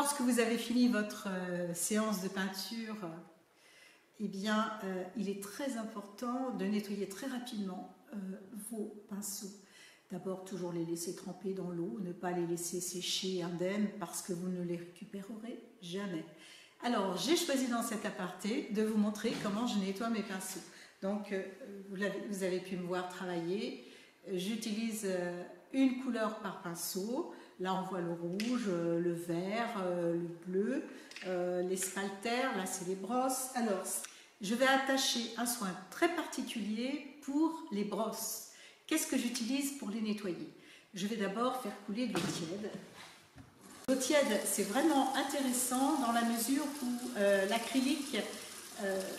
Lorsque vous avez fini votre séance de peinture, eh bien, il est très important de nettoyer très rapidement vos pinceaux. D'abord, toujours les laisser tremper dans l'eau, ne pas les laisser sécher indemnes parce que vous ne les récupérerez jamais. Alors, j'ai choisi dans cet aparté de vous montrer comment je nettoie mes pinceaux. Donc, vous avez pu me voir travailler. J'utilise une couleur par pinceau. Là, on voit le rouge, le vert, le bleu, les spalters. Là, c'est les brosses. Alors, je vais attacher un soin très particulier pour les brosses. Qu'est-ce que j'utilise pour les nettoyer? Je vais d'abord faire couler de l'eau tiède. L'eau tiède, c'est vraiment intéressant dans la mesure où l'acrylique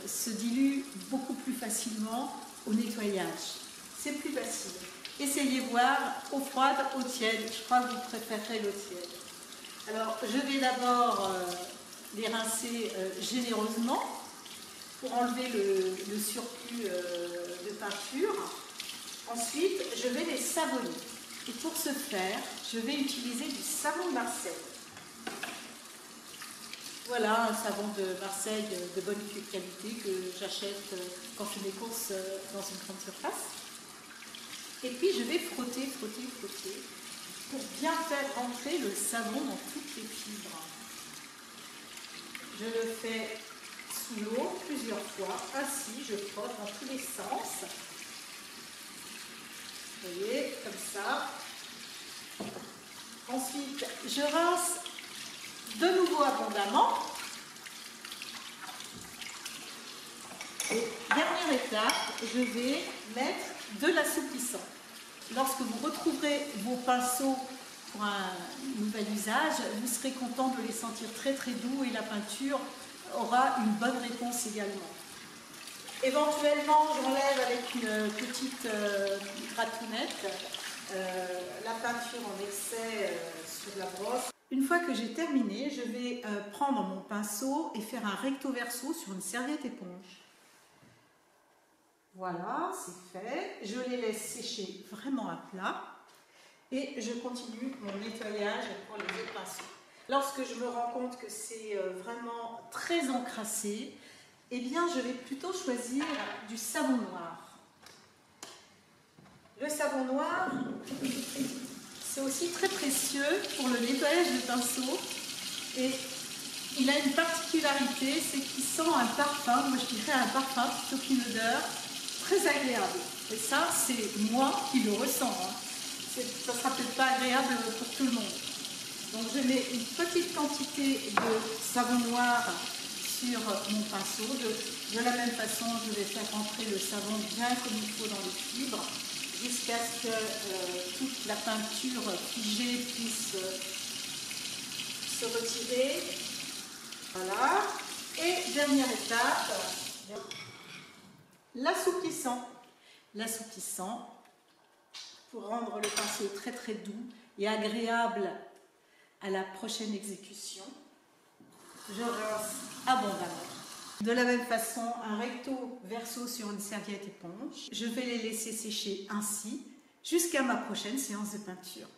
se dilue beaucoup plus facilement au nettoyage. C'est plus facile. Essayez voir eau froide, eau tiède. Je crois que vous préférerez l'eau tiède. Alors, je vais d'abord les rincer généreusement pour enlever le surplus de peinture. Ensuite, je vais les savonner. Et pour ce faire, je vais utiliser du savon de Marseille. Voilà un savon de Marseille de bonne qualité que j'achète quand je fais mes courses dans une grande surface. Et puis je vais frotter, frotter, frotter pour bien faire rentrer le savon dans toutes les fibres. Je le fais sous l'eau plusieurs fois, ainsi je frotte dans tous les sens. Vous voyez, comme ça. Ensuite, je rince de nouveau abondamment. Et dernière étape, je vais mettre de l'assouplissant. Lorsque vous retrouverez vos pinceaux pour un nouvel usage, vous serez content de les sentir très très doux et la peinture aura une bonne réponse également. Éventuellement, j'enlève avec une petite gratounette la peinture en excès sur la brosse. Une fois que j'ai terminé, je vais prendre mon pinceau et faire un recto verso sur une serviette éponge. Voilà, c'est fait. Je les laisse sécher vraiment à plat et je continue mon nettoyage pour les autres pinceaux. Lorsque je me rends compte que c'est vraiment très encrassé, eh bien, je vais plutôt choisir du savon noir. Le savon noir, c'est aussi très précieux pour le nettoyage de pinceaux et il a une particularité, c'est qu'il sent un parfum, moi je dirais un parfum plutôt qu'une odeur, très agréable. Et ça, c'est moi qui le ressens. Hein. Ça ne sera peut-être pas agréable pour tout le monde. Donc je mets une petite quantité de savon noir sur mon pinceau. De la même façon, je vais faire rentrer le savon bien comme il faut dans les fibres jusqu'à ce que toute la peinture figée puisse se retirer. Voilà. Et dernière étape, l'assouplissant. L'assouplissant pour rendre le pinceau très très doux et agréable à la prochaine exécution. Je rince abondamment. De la même façon, un recto verso sur une serviette éponge. Je vais les laisser sécher ainsi jusqu'à ma prochaine séance de peinture.